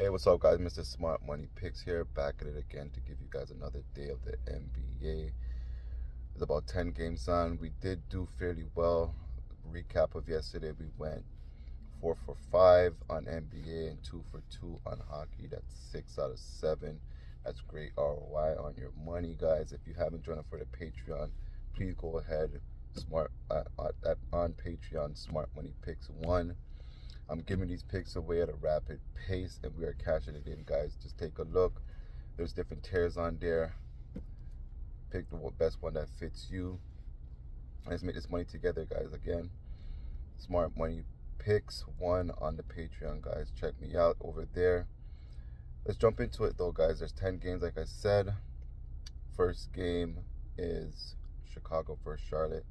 Hey, what's up, guys? Mr. Smart Money Picks here, back at it again to give you guys another day of the NBA. There's about 10 games on. We did do fairly well. Recap of yesterday, we went 4 for 5 on NBA and 2 for 2 on hockey. That's 6 out of 7. That's great ROI on your money, guys. If you haven't joined up for the Patreon, please go ahead. On Patreon, Smart Money Picks 1. I'm giving these picks away at a rapid pace, and we are cashing it in, guys. Just take a look. There's different tiers on there. Pick the best one that fits you. Let's make this money together, guys. Again, Smart Money Picks 1 on the Patreon, guys. Check me out over there. Let's jump into it, though, guys. There's 10 games, like I said. First game is Chicago versus Charlotte.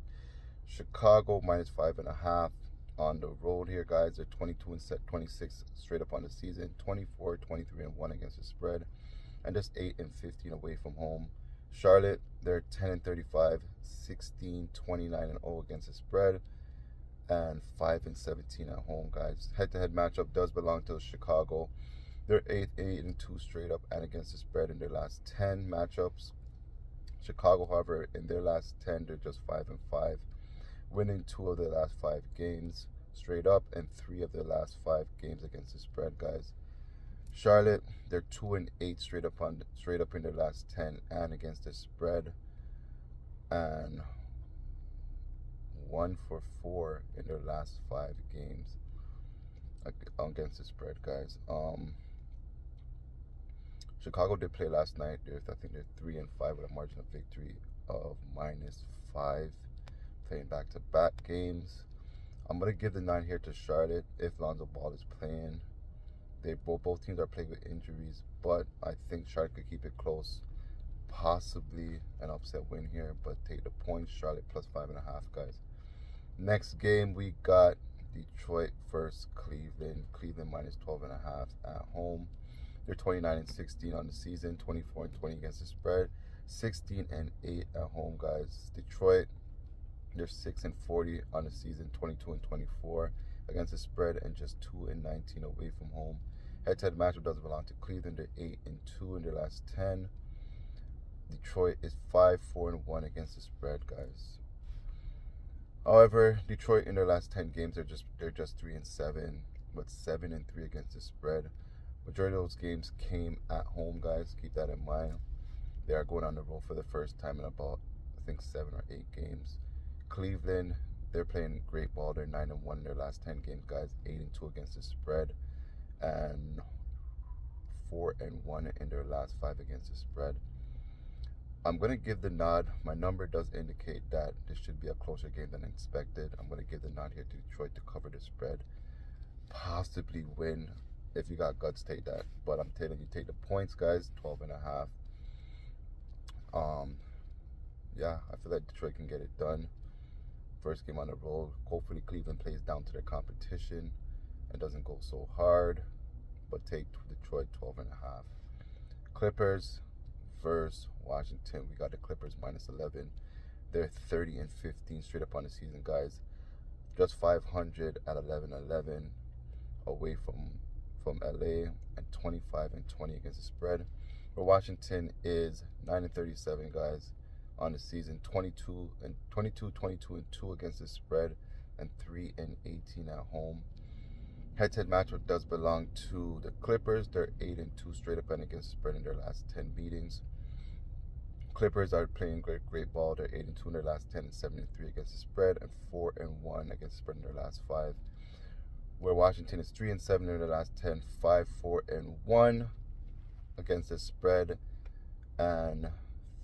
Chicago minus 5.5. On the road here, guys. They're 22 and 26 straight up on the season, 24, 23 and 1 against the spread, and just 8 and 15 away from home. Charlotte, they're 10 and 35, 16, 29 and 0 against the spread, and 5 and 17 at home, guys. Head-to-head matchup does belong to Chicago. They're 8 and 2 straight up and against the spread in their last 10 matchups. Chicago, however, in their last 10, they're just 5 and 5. Winning 2 of their last 5 games straight up and 3 of their last 5 games against the spread, guys. Charlotte, they're 2 and 8 straight up in their last 10 and against the spread, and 1 for 4 in their last 5 games against the spread, guys. Chicago did play last night. I think they're 3 and 5 with a margin of victory of -5. Playing back-to-back games. I'm going to give the 9 here to Charlotte if Lonzo Ball is playing. Both teams are playing with injuries, but I think Charlotte could keep it close. Possibly an upset win here, but take the points. Charlotte plus 5.5, guys. Next game, we got Detroit versus Cleveland. Cleveland minus 12.5 at home. They're 29 and 16 on the season, 24 and 20 against the spread, 16 and 8 at home, guys. Detroit, they're 6 and 40 on the season, 22 and 24 against the spread, and just 2 and 19 away from home. Head-to-head matchup does belong to Cleveland. They're 8 and 2 in their last 10. Detroit is 5, 4 and 1 against the spread, guys. However, Detroit in their last 10 games, they're just 3 and 7, but 7 and 3 against the spread. Majority of those games came at home, guys. Keep that in mind. They are going on the road for the first time in about, I think, 7 or 8 games. Cleveland, they're playing great ball. They're 9 and 1 in their last 10 games, guys. 8 and 2 against the spread, and 4 and 1 in their last 5 against the spread. I'm going to give the nod. My number does indicate that this should be a closer game than expected. I'm going to give the nod here to Detroit to cover the spread. Possibly win. If you got guts, take that. But I'm telling you, take the points, guys. 12.5. Yeah, I feel like Detroit can get it done. First game on the road. Hopefully Cleveland plays down to their competition and doesn't go so hard. But take Detroit 12.5. Clippers versus Washington. We got the Clippers minus 11. They're 30 and 15 straight up on the season, guys. Just 500 at 11-11 away from LA, and 25 and 20 against the spread. Where Washington is 9 and 37, guys, on the season, 22 and 2 against the spread, and 3 and 18 at home. Head-to-head matchup does belong to the Clippers. They're 8 and 2 straight up and against the spread in their last 10 meetings. Clippers are playing great ball. They're 8 and 2 in their last 10 and 7 and 3 against the spread, and 4 and 1 against the spread in their last 5. Where Washington is 3 and 7 in their last 10, 5, 4 and 1 against the spread, and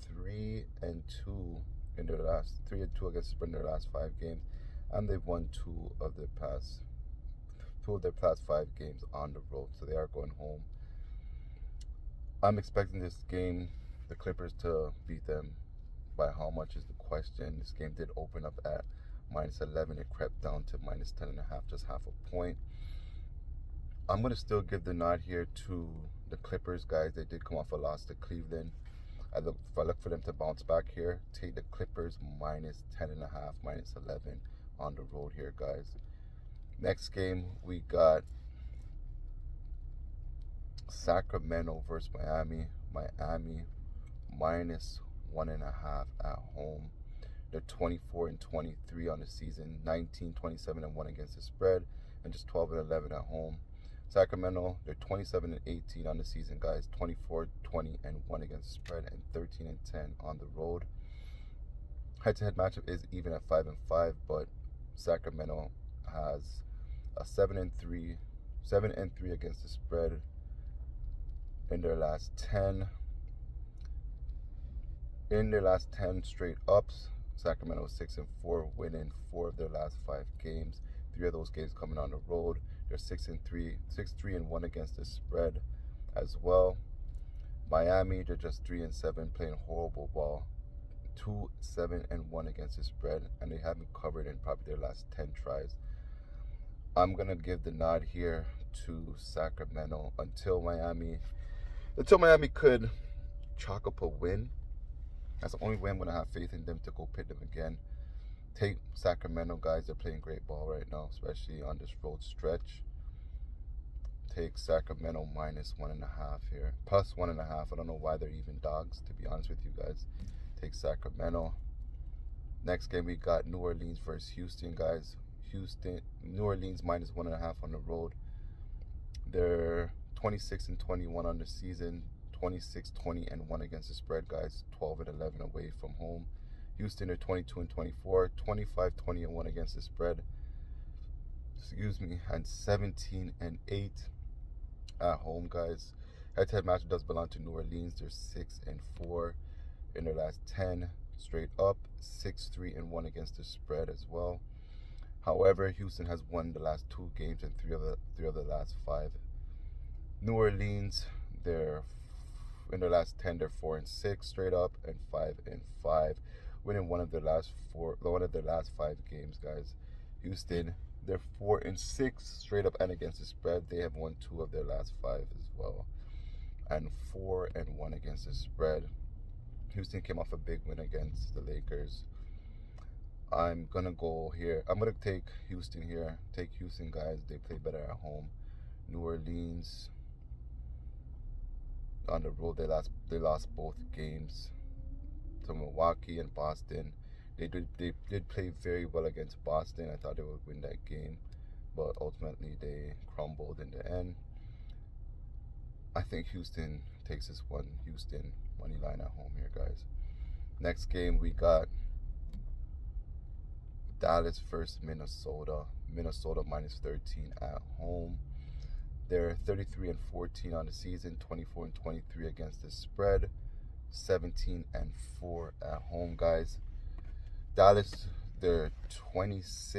3 and 2 in their last 3 and 2 against the spread in their last 5 games, and they've won 2 of their past 5 games on the road, so they are going home. I'm expecting this game, the Clippers, to beat them. By how much is the question. This game did open up at minus 11. It crept down to minus 10.5, just half a point. I'm going to still give the nod here to the Clippers, guys. They did come off a loss to Cleveland. I look for them to bounce back here. Take the Clippers minus 10.5, minus 11 on the road here, guys. Next game, we got Sacramento versus Miami. Miami minus 1.5 at home. They're 24-23 on the season, 19-27-1 against the spread, and just 12-11 at home. Sacramento, they're 27-18 on the season, guys, 24-20-1 against the spread, and 13-10 on the road. Head-to-head matchup is even at 5-5, but Sacramento has a 7-3 against the spread in their last 10. In their last 10 straight ups, Sacramento is 6-4, winning 4 of their last 5 games. 3 of those games coming on the road. They're 6-3-1 against the spread as well. Miami, they're just 3-7, playing horrible ball. 2-7-1 against the spread, and they haven't covered in probably their last 10 tries. I'm gonna give the nod here to Sacramento until Miami could chalk up a win. That's the only way I'm going to have faith in them to go pit them again. Take Sacramento, guys. They're playing great ball right now, especially on this road stretch. Take Sacramento minus 1.5 here. Plus 1.5. I don't know why they're even dogs, to be honest with you guys. Take Sacramento. Next game, we got New Orleans versus Houston, guys. New Orleans minus 1.5 on the road. They're 26-21 on the season. 26-20-1 against the spread, guys. 12-11 away from home. Houston are 22-24, 25-20-1 against the spread. And 17-8 at home, guys. Head-to-head matchup does belong to New Orleans. They're 6-4 in their last 10 straight up. 6-3-1 against the spread as well. However, Houston has won the last 2 games and 3 of the last 5. New Orleans, they're in their last 10, they're 4-6 straight up and 5-5, winning one of their last 5 games, guys. Houston, they're 4-6 straight up and against the spread. They have won 2 of their last 5 as well, and 4-1 against the spread. Houston came off a big win against the Lakers. I'm gonna go here. I'm gonna take Houston here. Take Houston, guys. They play better at home. New Orleans, on the road, they lost both games to Milwaukee and Boston. They did play very well against Boston. I thought they would win that game, but ultimately they crumbled in the end. I think Houston takes this one. Houston money line at home here, guys. Next game, we got Dallas versus Minnesota. Minnesota minus 13 at home. They're 33-14 on the season, 24-23 against the spread, 17-4 at home, guys. Dallas, they're 26